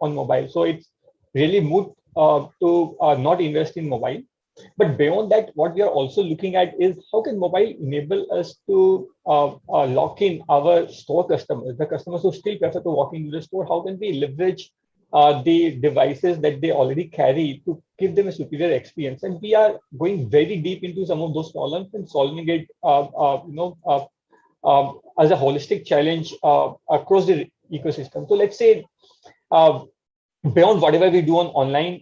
on mobile. So it's really moot to not invest in mobile. But beyond that, what we are also looking at is how can mobile enable us to lock in our store customers, the customers who still prefer to walk into the store. How can we leverage the devices that they already carry to give them a superior experience? And we are going very deep into some of those problems and solving it, as a holistic challenge across the ecosystem. So let's say, beyond whatever we do on online,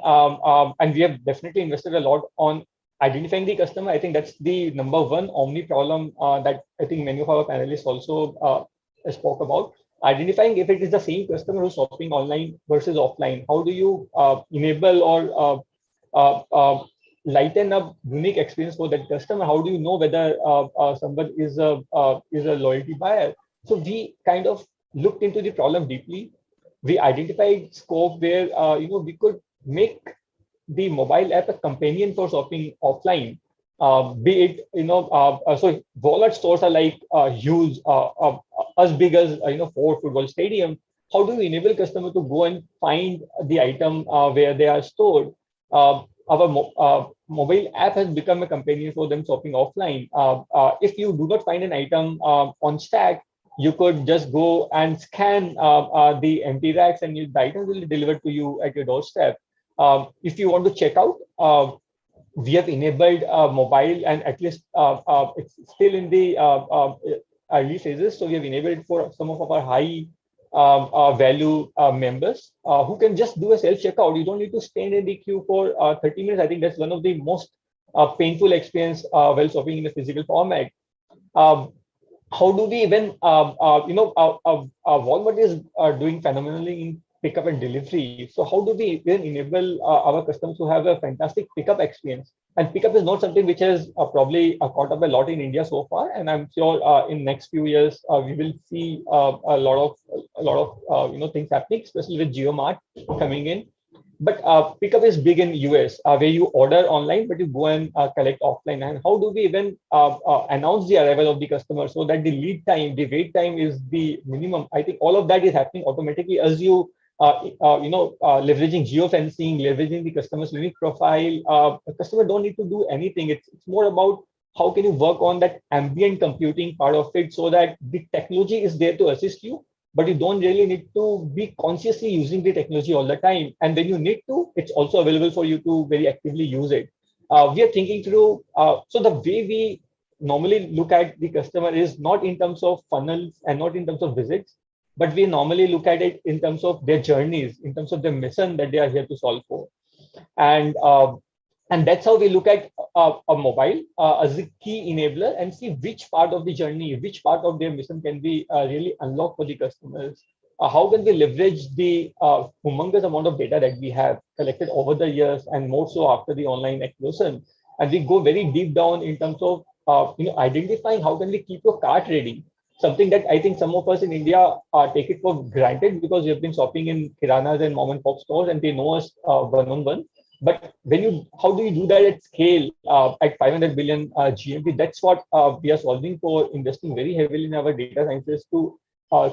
and we have definitely invested a lot on identifying the customer. I think that's the number one omni problem that I think many of our panelists also spoke about. Identifying if it is the same customer who's shopping online versus offline. How do you enable or lighten up unique experience for that customer? How do you know whether someone is a loyalty buyer? So we kind of looked into the problem deeply. We identified scope where we could make the mobile app a companion for shopping offline. Be it so wallet stores are like huge, as big as Ford football stadium. How do we enable customer to go and find the item where they are stored? Our mobile app has become a companion for them shopping offline. If you do not find an item on Stack, you could just go and scan the empty racks, and the items will be delivered to you at your doorstep. If you want to check out, we have enabled mobile, and at least it's still in the early phases. So we have enabled it for some of our high value members who can just do a self checkout. You don't need to stand in the queue for 30 minutes. I think that's one of the most painful experience while shopping in a physical format. How do we even, Walmart is doing phenomenally in pickup and delivery. So how do we then enable our customers to have a fantastic pickup experience? And pickup is not something which has probably caught up a lot in India so far. And I'm sure in next few years we will see a lot of things happening, especially with JioMart coming in. But pickup is big in US, where you order online, but you go and collect offline. And how do we even announce the arrival of the customer so that the lead time, the wait time is the minimum? I think all of that is happening automatically as you, leveraging geofencing, leveraging the customer's unique profile. The customer don't need to do anything. It's more about how can you work on that ambient computing part of it so that the technology is there to assist you, but you don't really need to be consciously using the technology all the time. And when you need to, it's also available for you to very actively use it. We are thinking through, so the way we normally look at the customer is not in terms of funnels and not in terms of visits, but we normally look at it in terms of their journeys, in terms of the mission that they are here to solve for. And that's how we look at a mobile as a key enabler and see which part of the journey, which part of their mission can be really unlocked for the customers. How can we leverage the humongous amount of data that we have collected over the years, and more so after the online explosion? And we go very deep down in terms of identifying how can we keep your cart ready. Something that I think some of us in India take it for granted because we have been shopping in kiranas and mom and pop stores and they know us one-on-one. But how do you do that at scale at 500 billion GMP? That's what we are solving for, investing very heavily in our data sciences to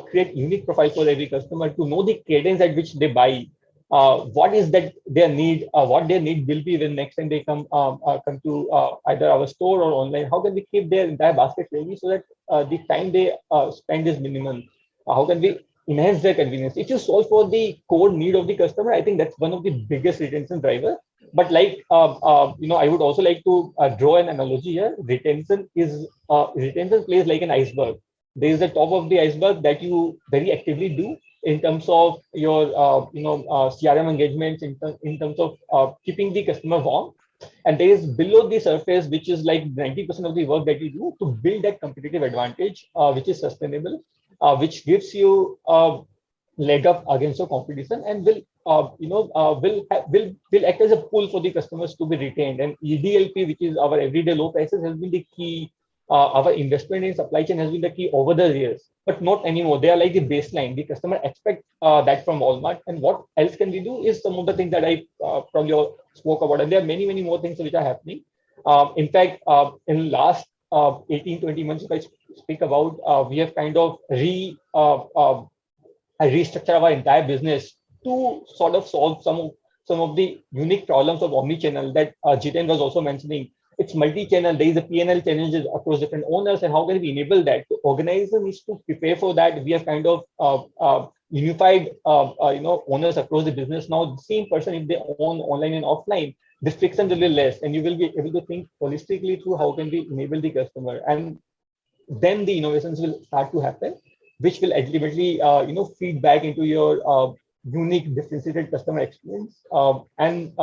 create unique profile for every customer, to know the cadence at which they buy, what is that their need, what their need will be when next time they come to either our store or online. How can we keep their entire basket ready so that the time they spend is minimum? How can we enhance their convenience? If you solve for the core need of the customer, I think that's one of the biggest retention driver. But like I would also like to draw an analogy here. Retention plays like an iceberg. There is the top of the iceberg that you very actively do in terms of your CRM engagements, in terms of keeping the customer warm. And there is below the surface, which is like 90% of the work that you do to build that competitive advantage, which is sustainable, which gives you a leg up against your competition, and will will act as a pull for the customers to be retained. And EDLP, which is our everyday low prices, has been the key. Our investment in supply chain has been the key over the years, but not anymore. They are like the baseline. The customer expect that from Walmart. And what else can we do is some of the things that I probably spoke about. And there are many, many more things which are happening. In fact, in last 18, 20 months, if I speak about, we have kind of restructure our entire business to sort of solve some of the unique problems of omni-channel that Jiten was also mentioning. It's multi-channel. There is a P&L challenges across different owners, and how can we enable that? The organizer needs to prepare for that. We have kind of unified, owners across the business now. The same person, if they own online and offline, the friction will be less, and you will be able to think holistically through how can we enable the customer, and then the innovations will start to happen, which will ultimately feed back into your unique differentiated customer experience, and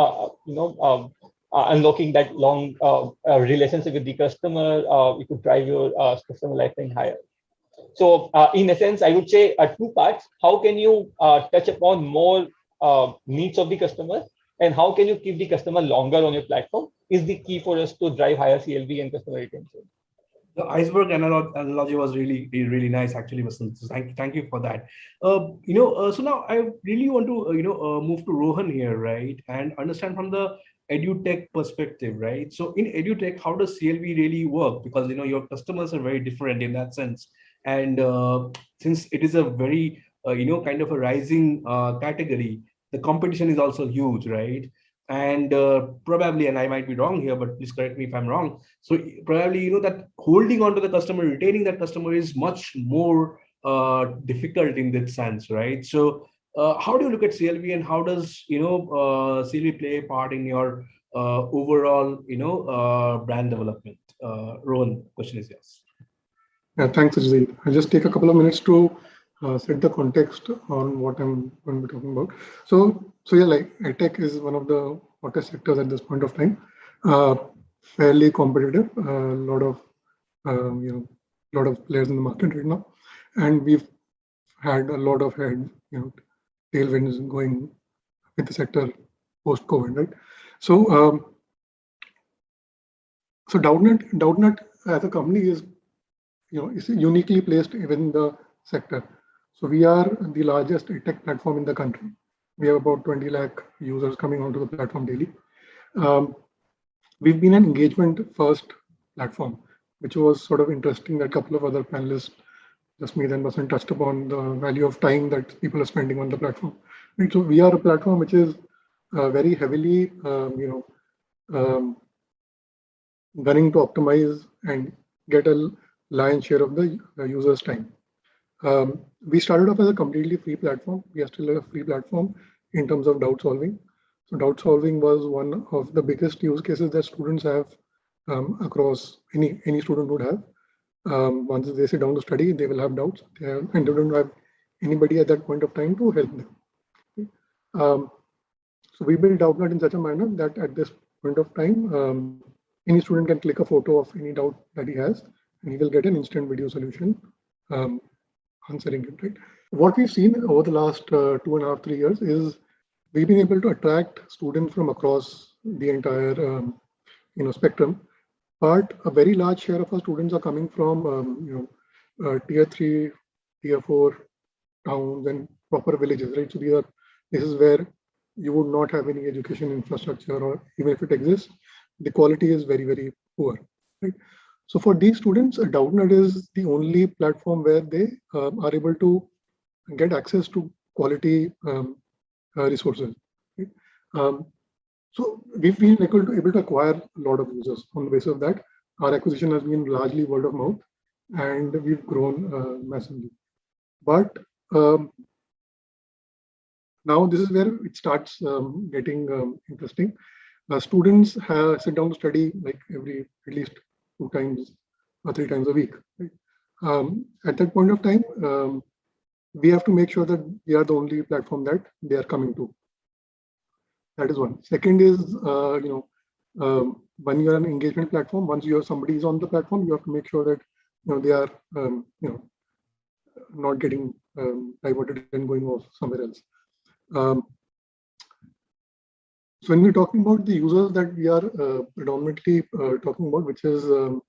unlocking that long relationship with the customer. You could drive your customer lifetime higher. So in essence, I would say two parts: how can you touch upon more needs of the customer, and how can you keep the customer longer on your platform is the key for us to drive higher CLV and customer retention. The iceberg analogy was really nice, actually, Vasant. So thank you for that. So now I really want to move to Rohan here, right, and understand from the edutech perspective, right? So in edutech, how does CLV really work? Because your customers are very different in that sense, and since it is a very kind of a rising category, the competition is also huge, right? And probably, and I might be wrong here, but please correct me if I'm wrong. So probably, that holding on to the customer, retaining that customer is much more difficult in that sense, right? So how do you look at CLV, and how does CLV play a part in your overall brand development? Rohan, question is yours. Yeah, thanks, Ajay. I'll just take a couple of minutes to set the context on what I'm going to be talking about. So yeah, like edtech is one of the hottest sectors at this point of time. Fairly competitive. A lot of players in the market right now, and we've had a lot of tailwinds going with the sector post COVID, right? So Doubtnut as a company is is uniquely placed within the sector. So we are the largest tech platform in the country. We have about 20 lakh users coming onto the platform daily. We've been an engagement-first platform, which was sort of interesting that a couple of other panelists, just me and Vasant, touched upon the value of time that people are spending on the platform. Right? So we are a platform which is very heavily, gunning to optimize and get a lion's share of the user's time. We started off as a completely free platform. We are still a free platform in terms of doubt solving. So doubt solving was one of the biggest use cases that students have across any student would have. Once they sit down to study, they will have doubts, and they don't have anybody at that point of time to help them. So we built Doubtnut in such a manner that at this point of time, any student can click a photo of any doubt that he has, and he will get an instant video solution answering it. Right? What we've seen over the last 2.5, 3 years is we've been able to attract students from across the entire spectrum, but a very large share of our students are coming from tier 3, tier 4 towns and proper villages. Right? So these are places where you would not have any education infrastructure, or even if it exists, the quality is very, very poor. Right? So for these students, Doubtnut is the only platform where they are able to get access to quality resources. Right? So we've been able to acquire a lot of users on the basis of that. Our acquisition has been largely word of mouth, and we've grown massively. But now this is where it starts getting interesting. Students sit down to study like at least 2 times or 3 times a week. Right? At that point of time, we have to make sure that we are the only platform that they are coming to. That is one. Second is, when you're an engagement platform, once somebody is on the platform, you have to make sure that they are not getting diverted and going off somewhere else. So when we're talking about the users that we are predominantly talking about, which is the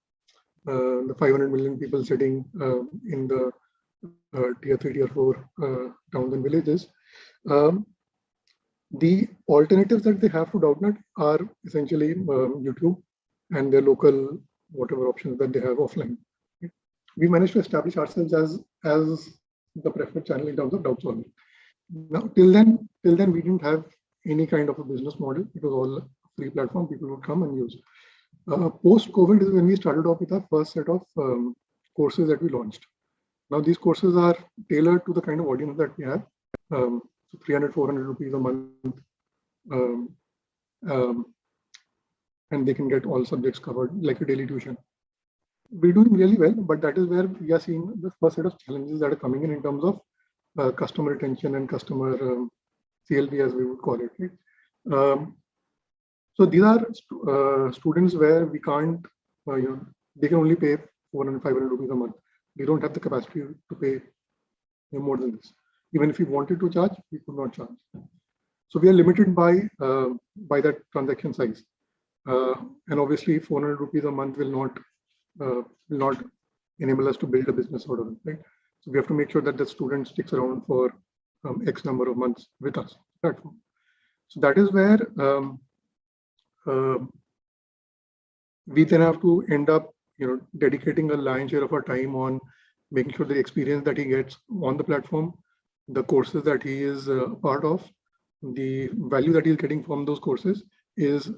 500 million people sitting in the tier 3, tier 4 towns and villages, the alternatives that they have to .NET are essentially YouTube and their local whatever options that they have offline. We managed to establish ourselves as the preferred channel in terms of doubt solving. Now, till then, we didn't have any kind of a business model. It was all a free platform. People would come and use. Post-COVID is when we started off with our first set of courses that we launched. Now, these courses are tailored to the kind of audience that we have. So 300, 400 rupees a month. And they can get all subjects covered like a daily tuition. We're doing really well, but that is where we are seeing the first set of challenges that are coming in terms of customer retention and customer CLV, as we would call it. Right? So these are students where we can't, they can only pay 400, 500 rupees a month. We don't have the capacity to pay more than this. Even if we wanted to charge, we could not charge. So we are limited by that transaction size. And obviously 400 rupees a month will not enable us to build a business out of it, right? So we have to make sure that the student sticks around for X number of months with us. So that is where we then have to end up, dedicating a lion's share of our time on making sure the experience that he gets on the platform, the courses that he is part of, the value that he's getting from those courses is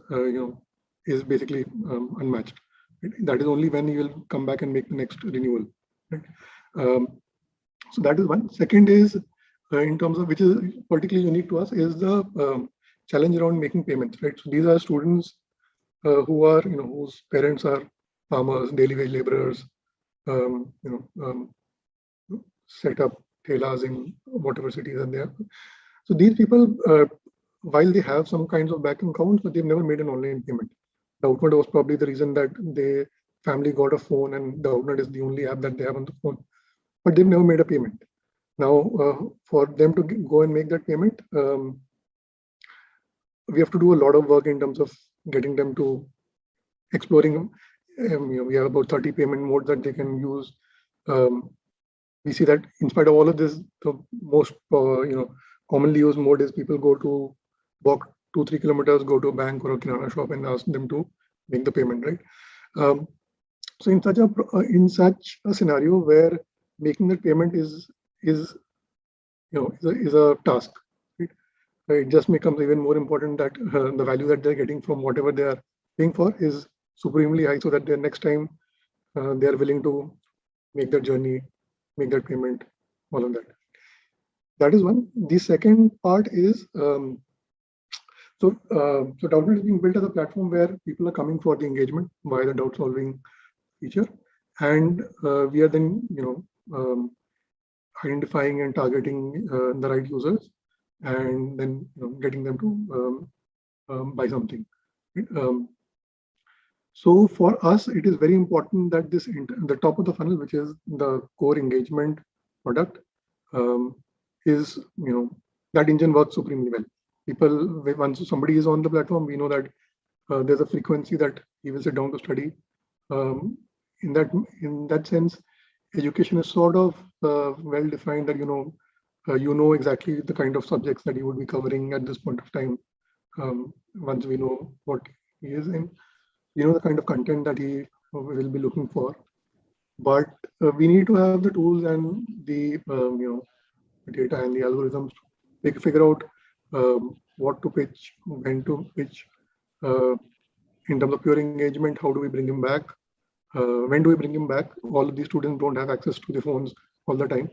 basically unmatched. Right? That is only when you will come back and make the next renewal. Right? So that is one. Second is in terms of which is particularly unique to us is the challenge around making payments. Right. So these are students who are whose parents are farmers, daily wage laborers, set up telas in whatever cities are there. So these people, while they have some kinds of bank accounts, but they've never made an online payment. Doubtnut was probably the reason that their family got a phone and Doubtnut is the only app that they have on the phone, but they've never made a payment. Now, for them to go and make that payment, we have to do a lot of work in terms of getting them to exploring. We have about 30 payment modes that they can use. We see that in spite of all of this, the most commonly used mode is people walk 2-3 kilometers, go to a bank or a kirana shop and ask them to make the payment, right? So in such a scenario where making the payment is a task, right? It just becomes even more important that the value that they're getting from whatever they are paying for is supremely high, so that the next time they are willing to make that journey, make that payment, all of that. That is one. The second part is so Doubtnut is being built as a platform where people are coming for the engagement via the doubt solving feature, and we are then identifying and targeting the right users, and then getting them to buy something. So for us, it is very important that the top of the funnel, which is the core engagement product, is that engine works supremely well. People, once somebody is on the platform, we know that there's a frequency that he will sit down to study. In that sense, education is sort of well defined, that you know exactly the kind of subjects that you would be covering at this point of time. Once we know what he is in, the kind of content that he will be looking for. But we need to have the tools and the data and the algorithms to figure out what to pitch, when to pitch. In terms of pure engagement, how do we bring him back? When do we bring him back? All of these students don't have access to the phones all the time.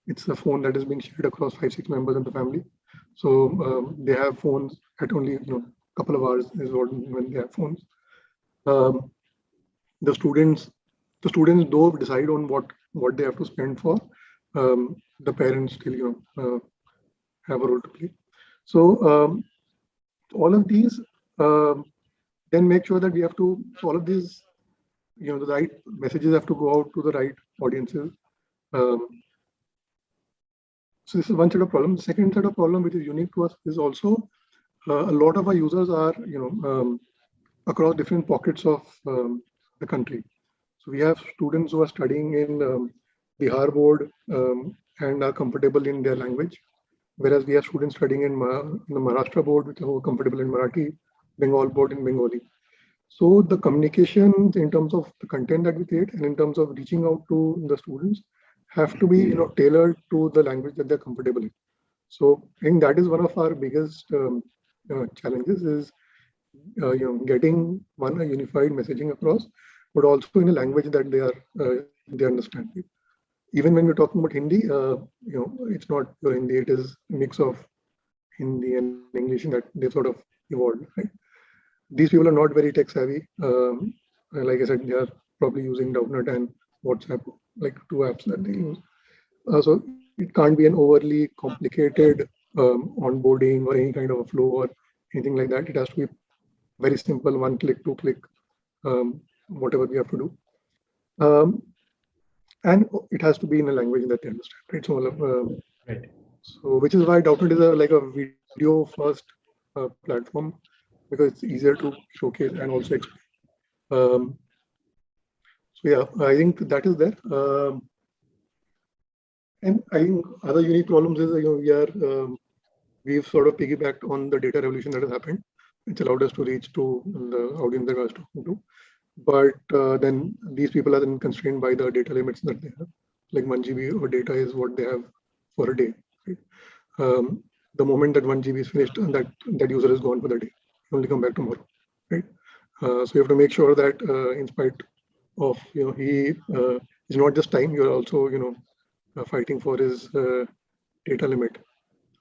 It's a phone that is being shared across 5-6 members of the family. So they have phones at only a couple of hours is when they have phones. The students though decide on what they have to spend for. The parents still have a role to play. So all of these, then make sure that we have to follow these, the right messages have to go out to the right audiences. So this is one set of problems. Second set of problem, which is unique to us, is also a lot of our users are, across different pockets of the country. So we have students who are studying in Bihar board and are comfortable in their language, whereas we have students studying in the Maharashtra board, which are comfortable in Marathi, Bengal board in Bengali. So the communication in terms of the content that we create and in terms of reaching out to the students have to be tailored to the language that they're comfortable in. So I think that is one of our biggest challenges is getting a unified messaging across, but also in a language that they understand. Even when we're talking about Hindi, it's not pure Hindi; it is a mix of Hindi and English that they've sort of evolved. Right? These people are not very tech savvy. Like I said, they are probably using Doubtnut and WhatsApp, like two apps that they use. So it can't be an overly complicated onboarding or any kind of a flow or anything like that. It has to be very simple, one click, two click, whatever we have to do. And it has to be in a language that they understand, right? So, Right. So which is why Doubtnut is like a video first platform, because it's easier to showcase and also explain. So yeah, I think that is there. And I think other unique problems is we've sort of piggybacked on the data revolution that has happened, which allowed us to reach to the audience that I was talking to. But then these people are then constrained by the data limits that they have. Like 1 GB of data is what they have for a day. Right? The moment that 1 GB is finished, that user is gone for the day. Only come back tomorrow. Right? So you have to make sure that in spite of he is not just time, you're also fighting for his data limit.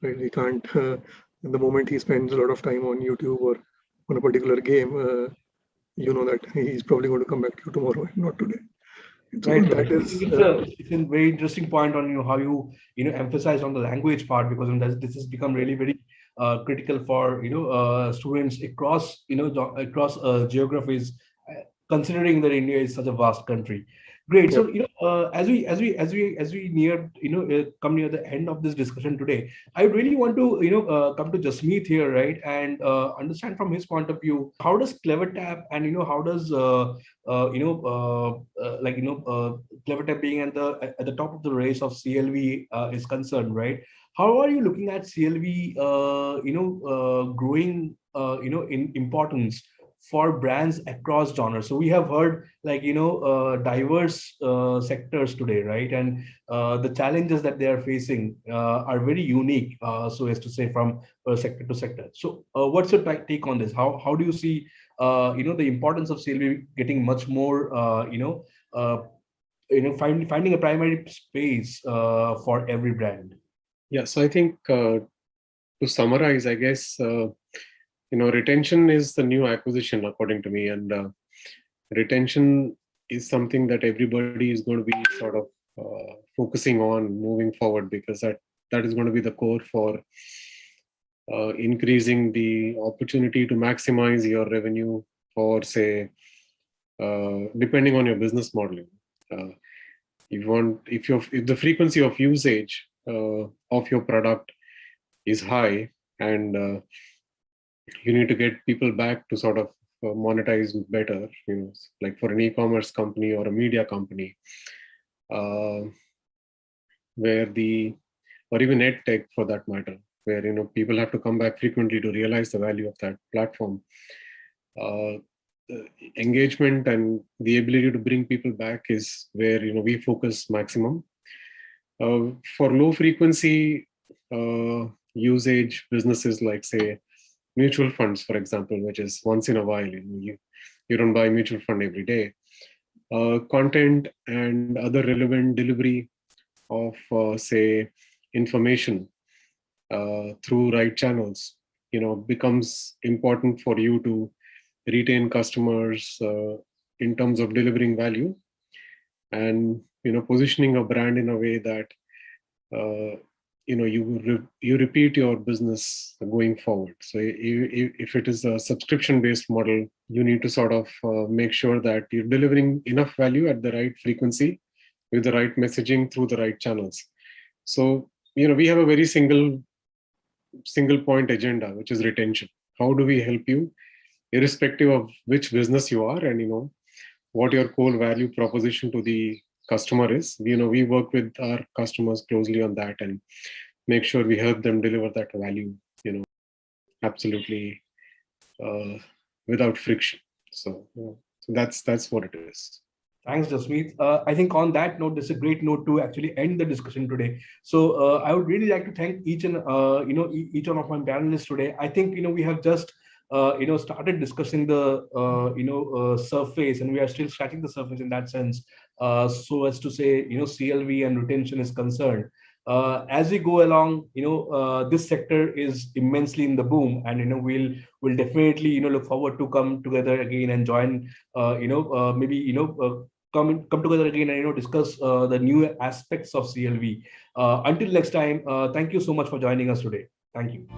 Right? He can't. The moment he spends a lot of time on YouTube or on a particular game, that he's probably going to come back to you tomorrow and not today. So Right. that is It's a very interesting point on how you emphasize on the language part, because this has become really very critical for students across across geographies, considering that India is such a vast country. Great. So as we near come near the end of this discussion today, I really want to come to Jasmeet here, right, and understand from his point of view, how does CleverTap and how does CleverTap being at the top of the race of CLV is concerned, right? How are you looking at CLV growing in importance for brands across genres? So we have heard diverse sectors today, right? And the challenges that they are facing are very unique, so as to say, from sector to sector. So what's your take on this? How do you see the importance of CLV getting much more finding a primary space for every brand? Yeah, so I think to summarize, I guess retention is the new acquisition, according to me, and retention is something that everybody is going to be sort of focusing on moving forward, because that is going to be the core for increasing the opportunity to maximize your revenue, or say, depending on your business model. If the frequency of usage of your product is high, and you need to get people back to sort of monetize better, like for an e-commerce company or a media company, or even ed tech for that matter, where people have to come back frequently to realize the value of that platform. Engagement and the ability to bring people back is where we focus maximum. For low frequency usage businesses, like say mutual funds, for example, which is once in a while, you don't buy mutual fund every day. Content and other relevant delivery of say information through right channels becomes important for you to retain customers in terms of delivering value, and positioning a brand in a way that you repeat your business going forward. So if it is a subscription based model, you need to sort of make sure that you're delivering enough value at the right frequency with the right messaging through the right channels. So we have a very single point agenda, which is retention. How do we help you, irrespective of which business you are, and what your core value proposition to the customer is. We work with our customers closely on that and make sure we help them deliver that value, absolutely without friction. So that's what it is. Thanks, Jasmeet. I think on that note, this is a great note to actually end the discussion today. So I would really like to thank each and each one of my panelists today. I think we have just started discussing the surface, and we are still scratching the surface in that sense. So as to say, CLV and retention is concerned. As we go along, this sector is immensely in the boom, and we'll definitely look forward to come together again and join. Maybe come together again and discuss the new aspects of CLV. Until next time, thank you so much for joining us today. Thank you.